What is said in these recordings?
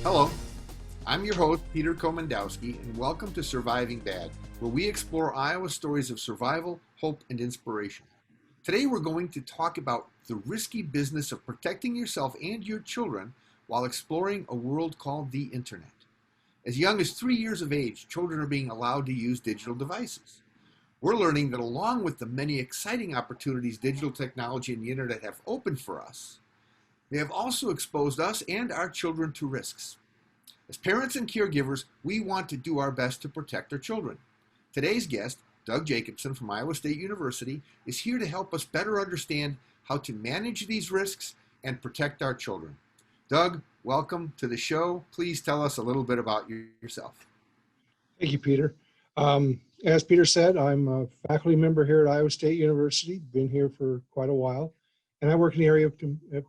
Hello, I'm your host, Peter Komendowski, and welcome to Surviving Bad, where we explore Iowa stories of survival, hope, and inspiration. Today, we're going to talk about the risky business of protecting yourself and your children while exploring a world called the Internet. As young as 3 years of age, children are being allowed to use digital devices. We're learning that along with the many exciting opportunities digital technology and the Internet have opened for us, they have also exposed us and our children to risks. As parents and caregivers, we want to do our best to protect our children. Today's guest, Doug Jacobson from Iowa State University, is here to help us better understand how to manage these risks and protect our children. Doug, welcome to the show. Please tell us a little bit about yourself. Thank you, Peter. As Peter said, I'm a faculty member here at Iowa State University, been here for quite a while, and I work in the area of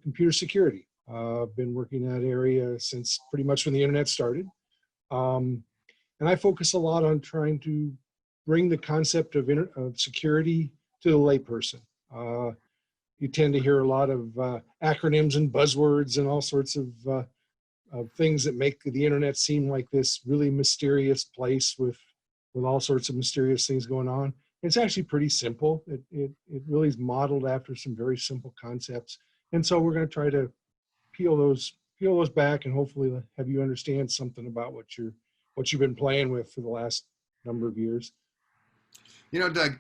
computer security. I've been working in that area since pretty much when the internet started. And I focus a lot on trying to bring the concept of security to the layperson. You tend to hear a lot of acronyms and buzzwords and all sorts of things that make the internet seem like this really mysterious place with all sorts of mysterious things going on. It's actually pretty simple. It really is modeled after some very simple concepts. And so we're going to try to peel those back and hopefully have you understand something about what you've been playing with for the last number of years. You know, Doug,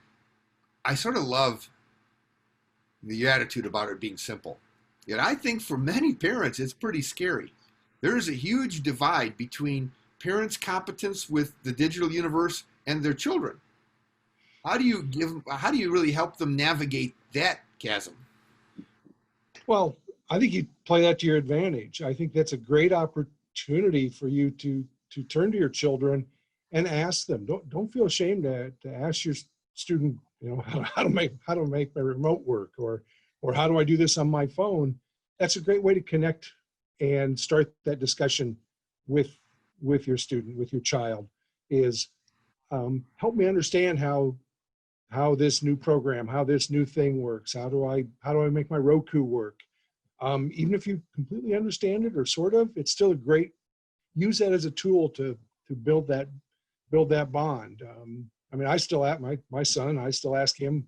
I sort of love the attitude about it being simple. Yet I think for many parents, it's pretty scary. There is a huge divide between parents' competence with the digital universe and their children. How do you really help them navigate that chasm? Well, I think you play that to your advantage. I think that's a great opportunity for you to turn to your children and ask them. Don't feel ashamed to ask your student, how to make my remote work or how do I do this on my phone. That's a great way to connect and start that discussion with your student, with your child. Is help me understand how this new program, how this new thing works. How do I make my Roku work? Even if you completely understand it or sort of, it's still use that as a tool to build that bond. I still at my son, I still ask him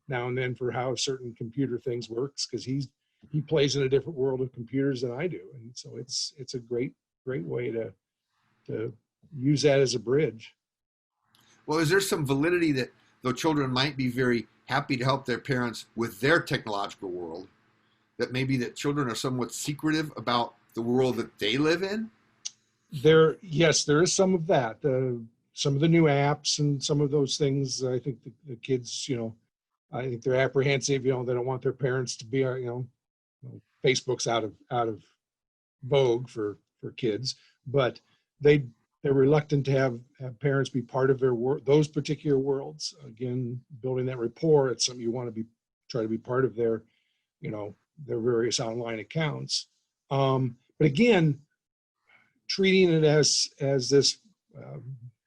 now and then for how certain computer things works because he plays in a different world of computers than I do. And so it's a great way to use that as a bridge. Well, is there some validity that though children might be very happy to help their parents with their technological world, that maybe that children are somewhat secretive about the world that they live in? Yes, there is some of that. Some of the new apps and some of those things, I think the kids, I think they're apprehensive, they don't want their parents to be, Facebook's out of vogue for kids, but they're reluctant to have parents be part of their those particular worlds. Again, building that rapport, it's something you want to try to be part of their various online accounts. But again, treating it as this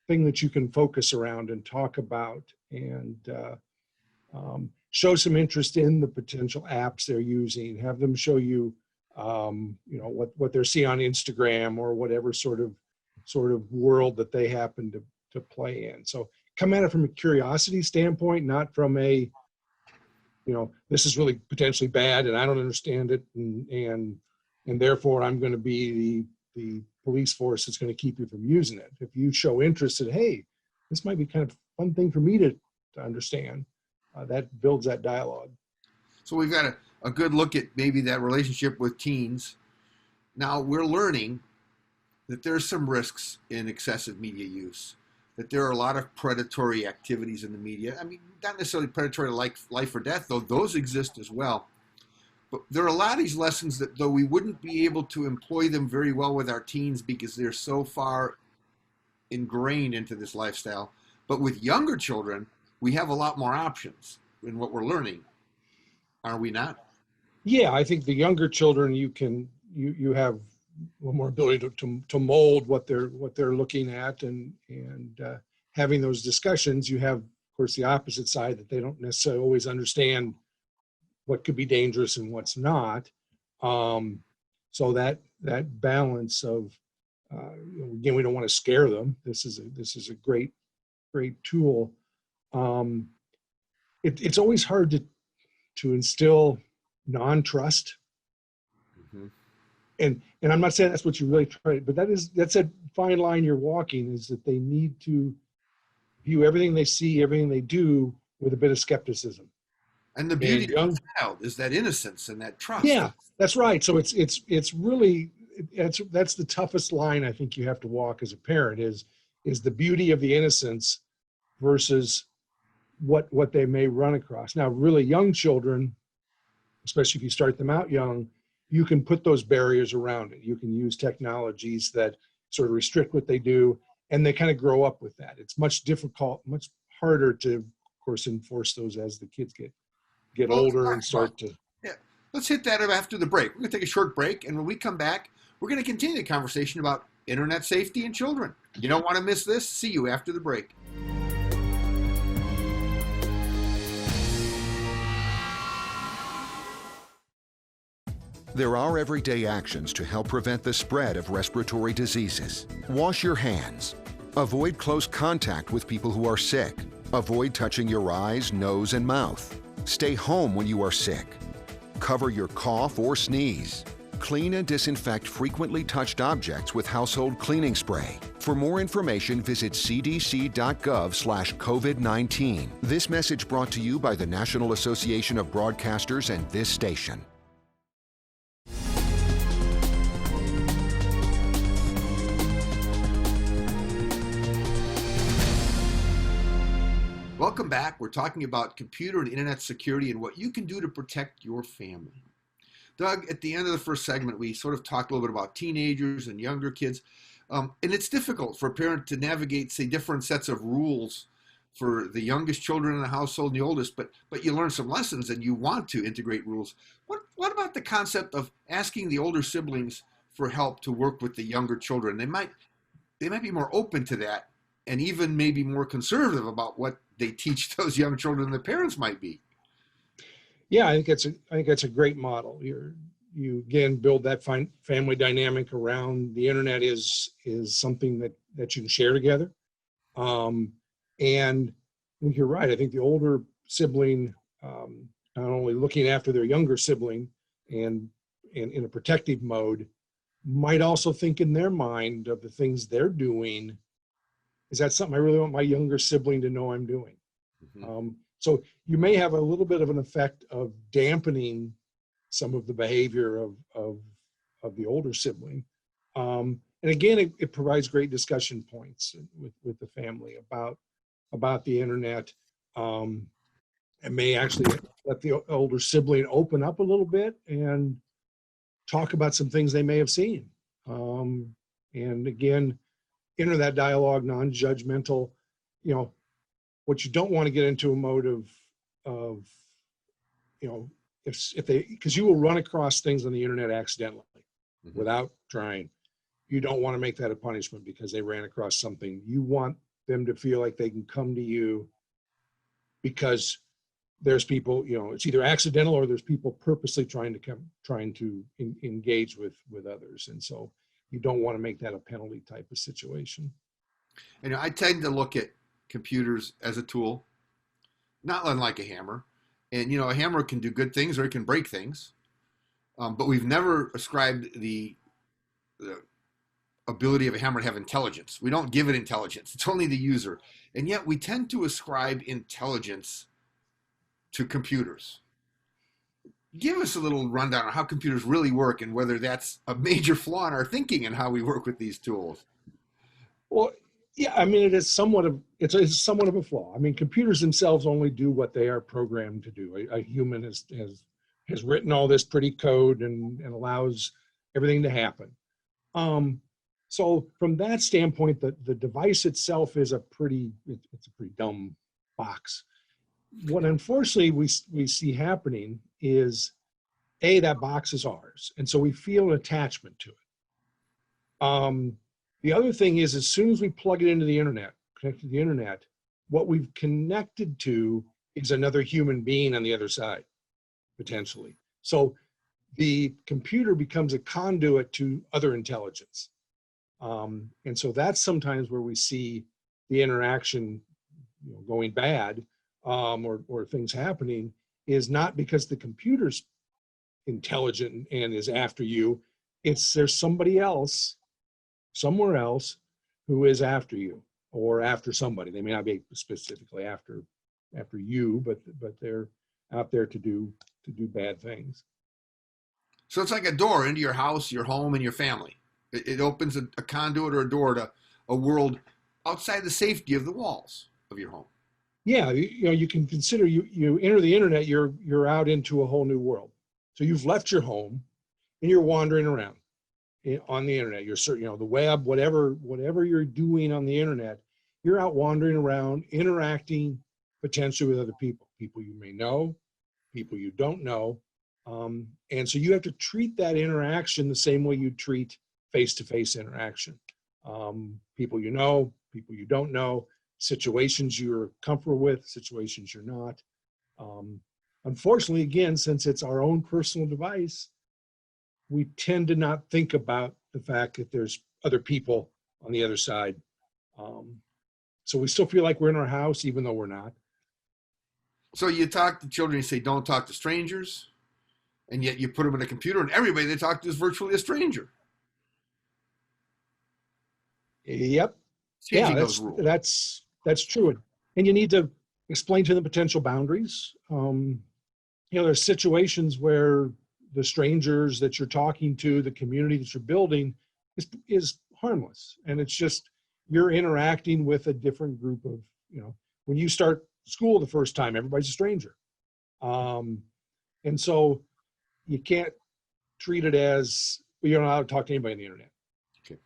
thing that you can focus around and talk about and show some interest in the potential apps they're using, have them show you, what they're seeing on Instagram or whatever sort of world that they happen to play in. So come at it from a curiosity standpoint, not from a, this is really potentially bad and I don't understand it and therefore I'm going to be the police force that's going to keep you from using it. If you show interest in, hey, this might be kind of a fun thing for me to understand, that builds that dialogue. So we've got a good look at maybe that relationship with teens. Now we're learning that there's some risks in excessive media use, that there are a lot of predatory activities in the media. I mean, not necessarily predatory like life or death, though those exist as well. But there are a lot of these lessons that though we wouldn't be able to employ them very well with our teens because they're so far ingrained into this lifestyle. But with younger children, we have a lot more options in what we're learning. Are we not? Yeah, I think the younger children, you have a little more ability to mold what they're looking at and having those discussions. You have, of course, the opposite side that they don't necessarily always understand what could be dangerous and what's not. So that balance of Again, we don't want to scare them. This is a great tool. It's always hard to instill non-trust. Mm-hmm. And I'm not saying that's what you really try, but that's a fine line you're walking, is that they need to view everything they see, everything they do with a bit of skepticism. And the beauty of the child is that innocence and that trust. Yeah, that's right. So it's really, that's the toughest line I think you have to walk as a parent, is the beauty of the innocence versus what they may run across. Now, really young children, especially if you start them out young, you can put those barriers around it. You can use technologies that sort of restrict what they do, and they kind of grow up with that. It's much harder to, of course, enforce those as the kids get older and start to. Yeah, let's hit that after the break. We're going to take a short break, and when we come back, we're going to continue the conversation about internet safety and children. You don't want to miss this. See you after the break. There are everyday actions to help prevent the spread of respiratory diseases. Wash your hands. Avoid close contact with people who are sick. Avoid touching your eyes, nose, and mouth. Stay home when you are sick. Cover your cough or sneeze. Clean and disinfect frequently touched objects with household cleaning spray. For more information, visit cdc.gov/COVID-19. This message brought to you by the National Association of Broadcasters and this station. Welcome back. We're talking about computer and internet security and what you can do to protect your family. Doug, at the end of the first segment, we sort of talked a little bit about teenagers and younger kids. And it's difficult for a parent to navigate, say, different sets of rules for the youngest children in the household and the oldest, but you learn some lessons and you want to integrate rules. What about the concept of asking the older siblings for help to work with the younger children? They might be more open to that, and even maybe more conservative about what they teach those young children than the parents might be. Yeah, I think that's a great model. You again build that family dynamic around the internet is something that you can share together. And I think you're right. I think the older sibling, not only looking after their younger sibling and in a protective mode, might also think in their mind of the things they're doing. Is that something I really want my younger sibling to know I'm doing? Mm-hmm. So you may have a little bit of an effect of dampening some of the behavior of the older sibling. And again, it provides great discussion points with the family about the internet. And may actually let the older sibling open up a little bit and talk about some things they may have seen. And again, enter that dialogue, non-judgmental. What you don't want to get into a mode of if they, because you will run across things on the internet accidentally mm-hmm. without trying. You don't want to make that a punishment because they ran across something. You want them to feel like they can come to you because there's people, it's either accidental or there's people purposely trying to engage with others. And so you don't want to make that a penalty type of situation. I tend to look at computers as a tool, not unlike a hammer. And, a hammer can do good things or it can break things. But we've never ascribed the ability of a hammer to have intelligence. We don't give it intelligence. It's only the user. And yet we tend to ascribe intelligence to computers. Give us a little rundown on how computers really work and whether that's a major flaw in our thinking and how we work with these tools. Well, yeah, I mean, it's somewhat of a flaw. I mean, computers themselves only do what they are programmed to do. A human has written all this pretty code and allows everything to happen. So from that standpoint, the device itself is it's a pretty dumb box. What unfortunately we see happening is, that box is ours, and so we feel an attachment to it. The other thing is, as soon as we plug it into the internet, connect to the internet, what we've connected to is another human being on the other side, potentially. So the computer becomes a conduit to other intelligence. And so that's sometimes where we see the interaction, going bad, or things happening, is not because the computer's intelligent and is after you. It's there's somebody else somewhere else who is after you or after somebody. They may not be specifically after you, but they're out there to do bad things. So it's like a door into your house, your home, and your family. It opens a conduit or a door to a world outside the safety of the walls of your home. Yeah, you can consider you enter the internet, you're out into a whole new world. So you've left your home and you're wandering around on the internet. You're certain, the web, whatever you're doing on the internet, you're out wandering around, interacting potentially with other people you may know, people you don't know. And so you have to treat that interaction the same way you treat face-to-face interaction. People you know, people you don't know, situations you're comfortable with, situations you're not. Unfortunately, again, since it's our own personal device, we tend to not think about the fact that there's other people on the other side. So we still feel like we're in our house, even though we're not. So you talk to children, you say, don't talk to strangers, and yet you put them in a computer, and everybody they talk to is virtually a stranger. Yep. Changing those rules. That's true. And you need to explain to them potential boundaries. There's situations where the strangers that you're talking to, the community that you're building is harmless. And it's just, you're interacting with a different group of, when you start school the first time, everybody's a stranger. And so you can't treat it as, you're not allowed to talk to anybody on the internet. Okay.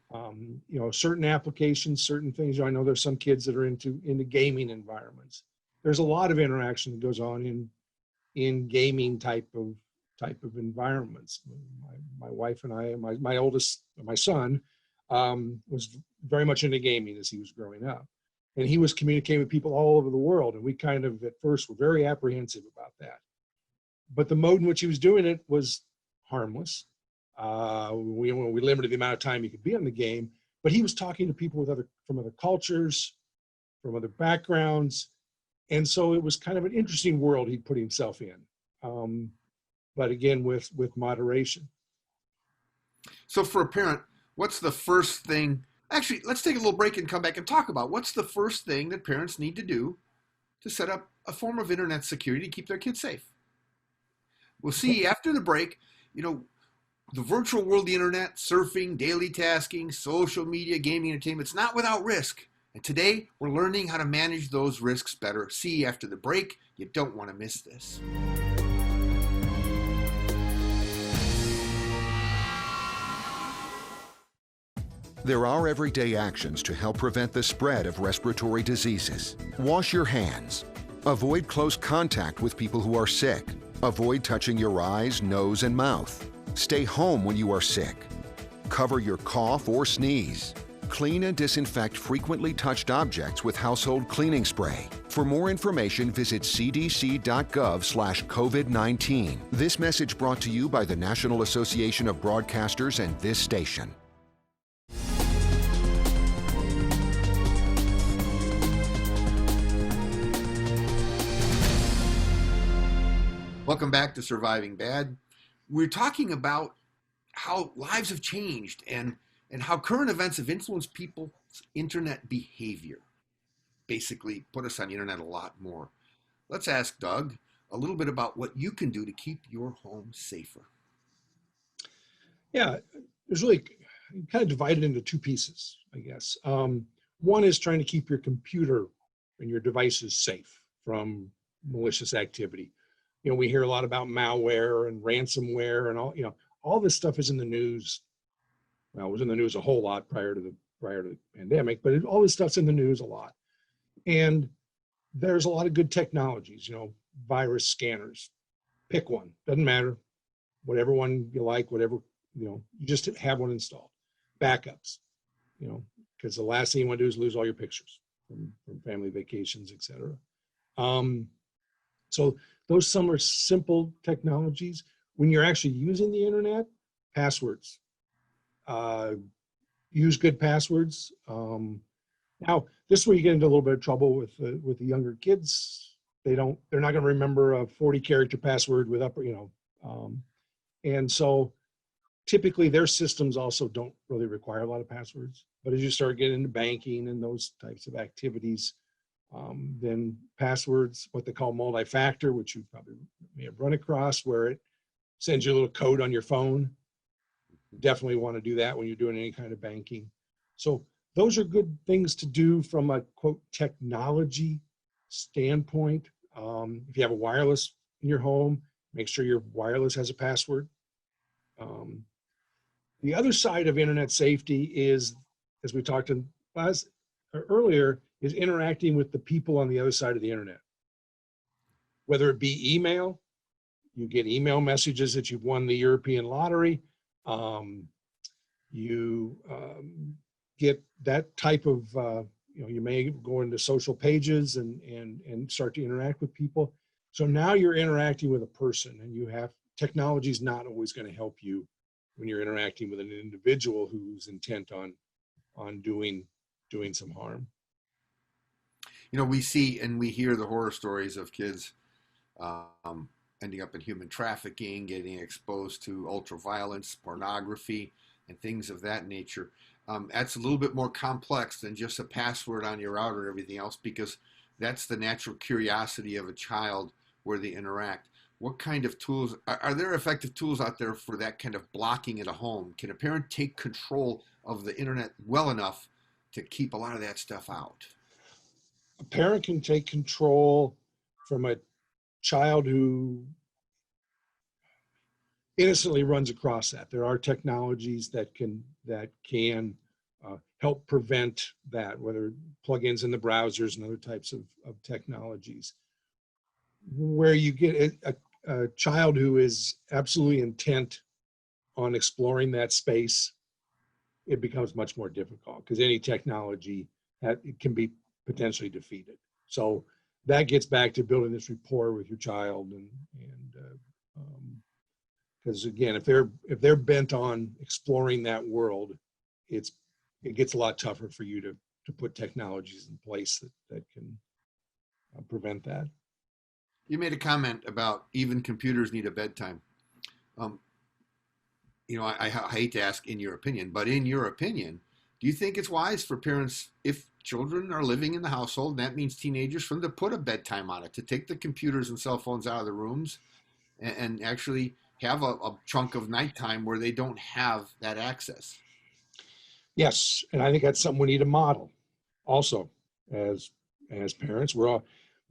Certain applications, certain things, I know there's some kids that are into gaming environments. There's a lot of interaction that goes on in gaming type of environments. My wife and I, my oldest, my son, was very much into gaming as he was growing up. And he was communicating with people all over the world. And we kind of, at first, were very apprehensive about that. But the mode in which he was doing it was harmless. We limited the amount of time he could be on the game, but he was talking to people from other cultures, from other backgrounds. And so it was kind of an interesting world he'd put himself in. But again, with moderation. So for a parent, what's the first thing? Actually, let's take a little break and come back and talk about what's the first thing that parents need to do to set up a form of internet security to keep their kids safe. We'll see after the break, the virtual world, the internet, surfing, daily tasking, social media, gaming, entertainment, it's not without risk. And today, we're learning how to manage those risks better. See after the break. You don't want to miss this. There are everyday actions to help prevent the spread of respiratory diseases. Wash your hands. Avoid close contact with people who are sick. Avoid touching your eyes, nose, and mouth. Stay home when you are sick. Cover your cough or sneeze. Clean and disinfect frequently touched objects with household cleaning spray. For more information, visit cdc.gov/COVID-19. This message brought to you by the National Association of Broadcasters and this station. Welcome back to Surviving Bad. We're talking about how lives have changed and how current events have influenced people's internet behavior. Basically, put us on the internet a lot more. Let's ask Doug a little bit about what you can do to keep your home safer. Yeah, there's really kind of divided into two pieces, I guess. One is trying to keep your computer and your devices safe from malicious activity. We hear a lot about malware and ransomware and all this stuff is in the news. Well, it was in the news a whole lot prior to the pandemic, but all this stuff's in the news a lot. And there's a lot of good technologies, virus scanners. Pick one, doesn't matter. Whatever one you like, whatever, you just have one installed. Backups, because the last thing you want to do is lose all your pictures from family vacations, etc. So some are simple technologies. When you're actually using the internet, passwords, use good passwords. Now, this is where you get into a little bit of trouble with the younger kids. They're not going to remember a 40-character password with and so typically their systems also don't really require a lot of passwords. But as you start getting into banking and those types of activities, then passwords, what they call multi-factor, which you probably may have run across, where it sends you a little code on your phone. Definitely want to do that when you're doing any kind of banking. So those are good things to do from a quote technology standpoint. If you have a wireless in your home, make sure your wireless has a password. The other side of internet safety is, as we talked earlier, is interacting with the people on the other side of the internet. Whether it be email, you get email messages that you've won the European lottery. You get that type of, you may go into social pages and start to interact with people. So now you're interacting with a person, and technology is not always going to help you when you're interacting with an individual who's intent on doing some harm. We see and we hear the horror stories of kids ending up in human trafficking, getting exposed to ultraviolence, pornography, and things of that nature. That's a little bit more complex than just a password on your router and everything else, because that's the natural curiosity of a child where they interact. What kind of tools, are there effective tools out there for that kind of blocking at a home? Can a parent take control of the internet well enough to keep a lot of that stuff out? A parent can take control from a child who innocently runs across that. There are technologies that can help prevent that, whether plugins in the browsers and other types of technologies. Where you get a child who is absolutely intent on exploring that space, it becomes much more difficult, because any technology it can be potentially defeated. So that gets back to building this rapport with your child, and because again, if they're bent on exploring that world, it gets a lot tougher for you to put technologies in place that can prevent that. You made a comment about even computers need a bedtime. I hate to ask in your opinion, but in your opinion, do you think it's wise for parents, if children are living in the household, and that means teenagers, for them to put a bedtime on it, to take the computers and cell phones out of the rooms and actually have a chunk of nighttime where they don't have that access? Yes, and I think that's something we need to model also as parents.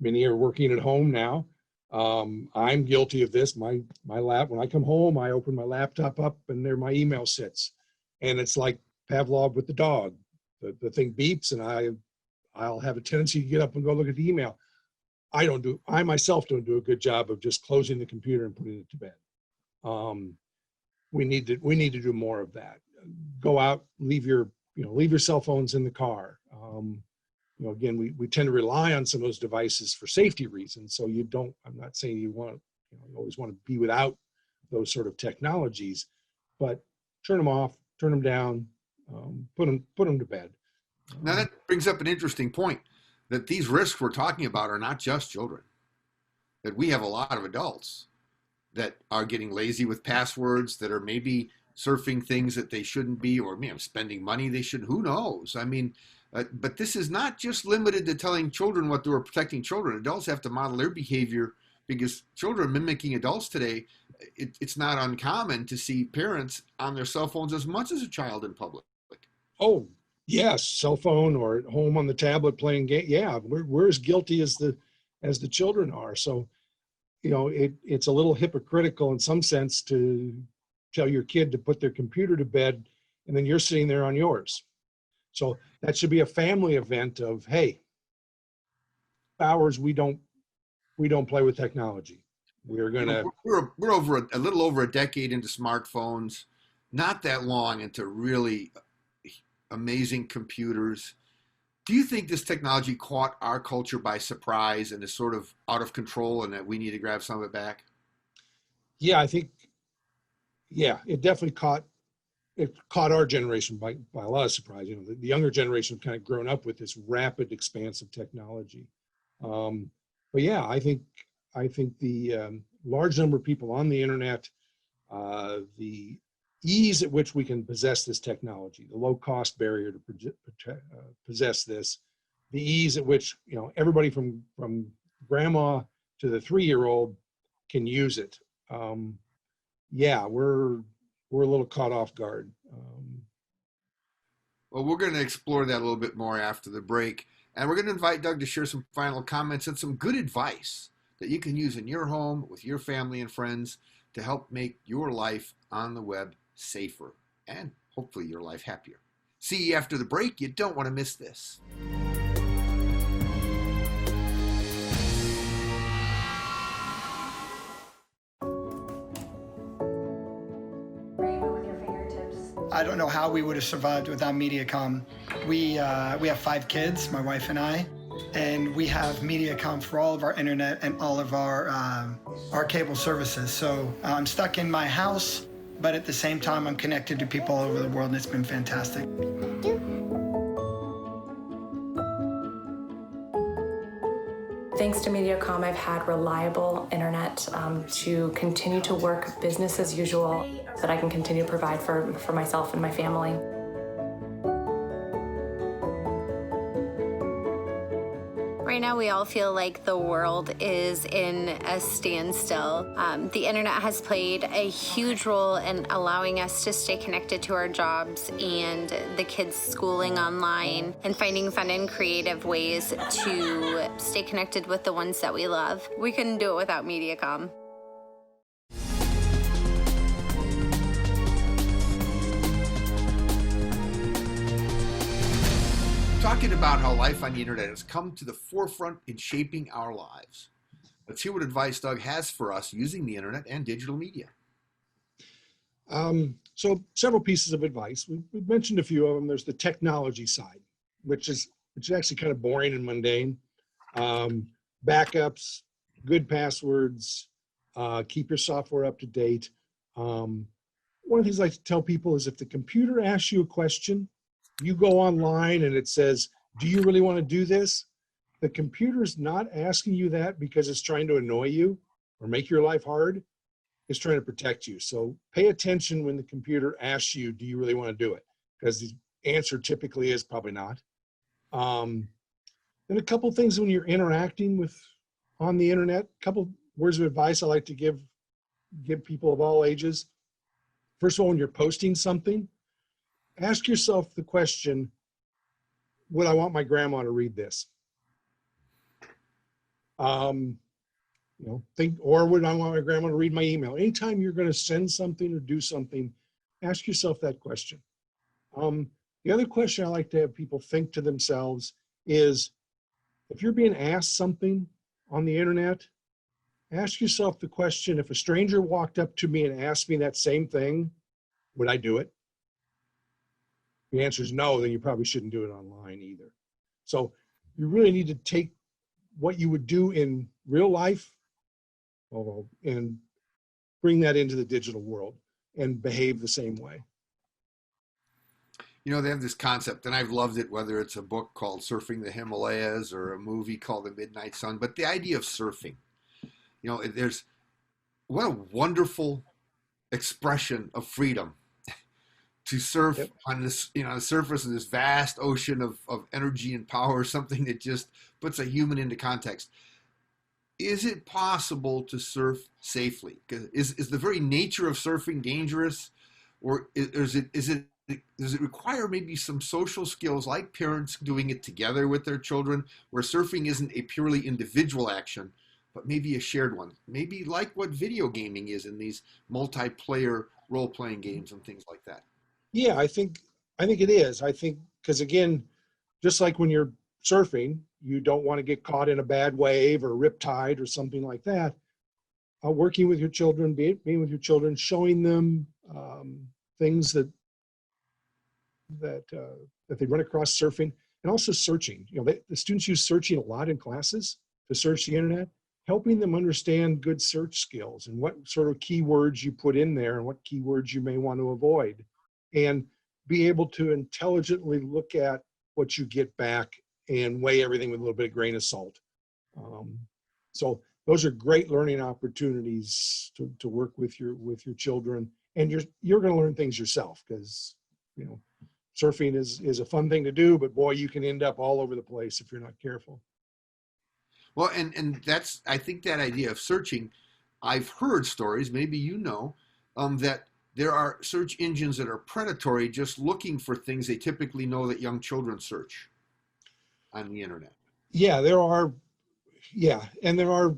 Many are working at home now. I'm guilty of this. My when I come home, I open my laptop up and there my email sits, and it's like Pavlov with the dog. The thing beeps, and I'll have a tendency to get up and go look at the email. I myself don't do a good job of just closing the computer and putting it to bed. We need to do more of that. Go out, leave your cell phones in the car. Again, we tend to rely on some of those devices for safety reasons. So I'm not saying you always want to be without those sort of technologies, but turn them off, turn them down, put them to bed. Now that brings up an interesting point, that these risks we're talking about are not just children, that we have a lot of adults that are getting lazy with passwords, that are maybe surfing things that they shouldn't be, or spending money they should, who knows? But this is not just limited to telling children what they were protecting children. Adults have to model their behavior, because children mimicking adults today, it's not uncommon to see parents on their cell phones as much as a child in public. Oh, yes, cell phone or at home on the tablet playing game. Yeah, we're as guilty as the children are. So, it's a little hypocritical in some sense to tell your kid to put their computer to bed, and then you're sitting there on yours. So that should be a family event of, hey, hours we don't play with technology. We're over a little over a decade into smartphones, not that long into really amazing computers. Do you think this technology caught our culture by surprise and is sort of out of control, and that we need to grab some of it back? Yeah, I think, it definitely caught it caught our generation by a lot of surprise. You know, the younger generation have kind of grown up with this rapid expanse of technology. But yeah, I think the large number of people on the internet, the ease at which we can possess this technology, the low cost barrier to possess this, the ease at which, you know, everybody from grandma to the 3-year-old can use it. Yeah, we're a little caught off guard. Well, we're going to explore that a little bit more after the break. And we're going to invite Doug to share some final comments and some good advice that you can use in your home with your family and friends to help make your life on the web safer and hopefully your life happier. See you after the break. You don't want to miss this. I don't know how we would have survived without Mediacom. We have 5 kids, my wife and I, and we have Mediacom for all of our internet and all of our cable services. So I'm stuck in my house, but at the same time, I'm connected to people all over the world, and it's been fantastic. Thanks to Mediacom, I've had reliable internet to continue to work business as usual, that I can continue to provide for myself and my family. Right now, we all feel like the world is in a standstill. The internet has played a huge role in allowing us to stay connected to our jobs and the kids' schooling online and finding fun and creative ways to stay connected with the ones that we love. We couldn't do it without Mediacom. Talking about how life on the internet has come to the forefront in shaping our lives. Let's hear what advice Doug has for us using the internet and digital media. So several pieces of advice. We've mentioned a few of them. There's the technology side, which is actually kind of boring and mundane. Backups, good passwords, keep your software up to date. One of the things I like to tell people is if the computer asks you a question, you go online and it says, do you really want to do this? The computer's not asking you that because it's trying to annoy you or make your life hard. It's trying to protect you. So pay attention when the computer asks you, do you really want to do it? Because the answer typically is probably not. Then a couple things when you're interacting on the internet, a couple words of advice I like to give people of all ages. First of all, when you're posting something, ask yourself the question, would I want my grandma to read this? Or would I want my grandma to read my email? Anytime you're going to send something or do something, ask yourself that question. The other question I like to have people think to themselves is, if you're being asked something on the internet, ask yourself the question, if a stranger walked up to me and asked me that same thing, would I do it? If the answer is no, then you probably shouldn't do it online either. So you really need to take what you would do in real life and bring that into the digital world and behave the same way. You know, they have this concept, and I've loved it, whether it's a book called Surfing the Himalayas or a movie called The Midnight Sun, but the idea of surfing, you know, what a wonderful expression of freedom to surf on this, you know, the surface of this vast ocean of energy and power, something that just puts a human into context. Is it possible to surf safely? Is the very nature of surfing dangerous, or does it require maybe some social skills like parents doing it together with their children, where surfing isn't a purely individual action, but maybe a shared one, maybe like what video gaming is in these multiplayer role-playing games and things like that? Yeah, I think it is. I think, because again, just like when you're surfing, you don't want to get caught in a bad wave or riptide or something like that. Working with your children, being with your children, showing them things that they run across surfing, and also searching. You know, the students use searching a lot in classes to search the internet, helping them understand good search skills and what sort of keywords you put in there and what keywords you may want to avoid. and be able to intelligently look at what you get back and weigh everything with a little bit of grain of salt. So those are great learning opportunities to work with your children, and you're going to learn things yourself, because surfing is a fun thing to do, but boy, you can end up all over the place if you're not careful. Well, and that's, I think, that idea of searching. I've heard stories, maybe that there are search engines that are predatory, just looking for things they typically know that young children search on the internet. Yeah, there are. Yeah, and there are.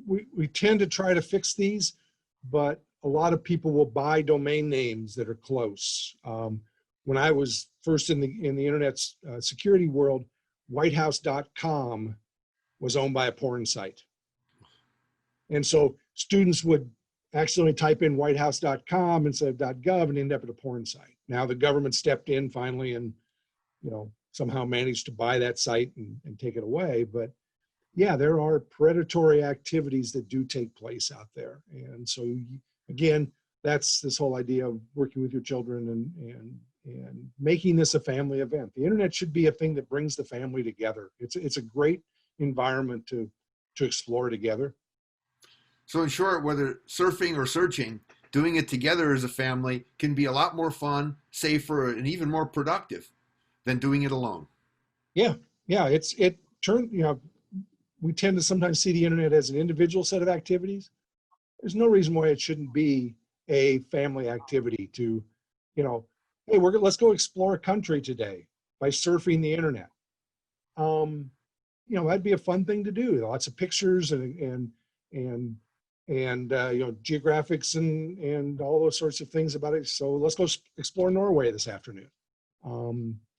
We tend to try to fix these, but a lot of people will buy domain names that are close. When I was first in the internet security world, whitehouse.com was owned by a porn site. And so students would accidentally type in whitehouse.com instead of .gov and end up at a porn site. Now the government stepped in finally and, somehow managed to buy that site and take it away. But yeah, there are predatory activities that do take place out there. And so again, that's this whole idea of working with your children and making this a family event. The internet should be a thing that brings the family together. It's a great environment to explore together. So in short, whether surfing or searching, doing it together as a family can be a lot more fun, safer, and even more productive than doing it alone. Yeah. We tend to sometimes see the internet as an individual set of activities. There's no reason why it shouldn't be a family activity to, hey, let's go explore a country today by surfing the internet. That'd be a fun thing to do. Lots of pictures and geographics and all those sorts of things about it. So let's go explore Norway this afternoon,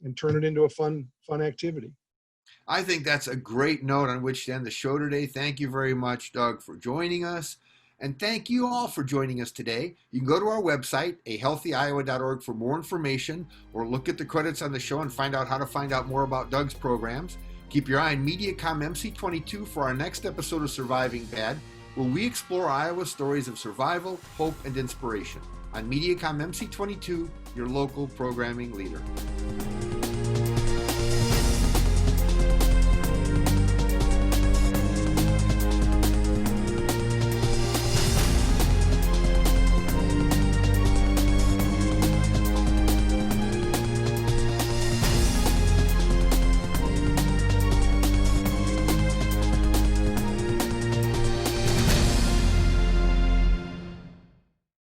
and turn it into a fun activity. I think that's a great note on which to end the show today. Thank you very much, Doug, for joining us. And thank you all for joining us today. You can go to our website, ahealthyiowa.org, for more information, or look at the credits on the show and find out how to find out more about Doug's programs. Keep your eye on Mediacom MC22 for our next episode of Surviving Bad, where we explore Iowa's stories of survival, hope, and inspiration. On Mediacom MC22, your local programming leader.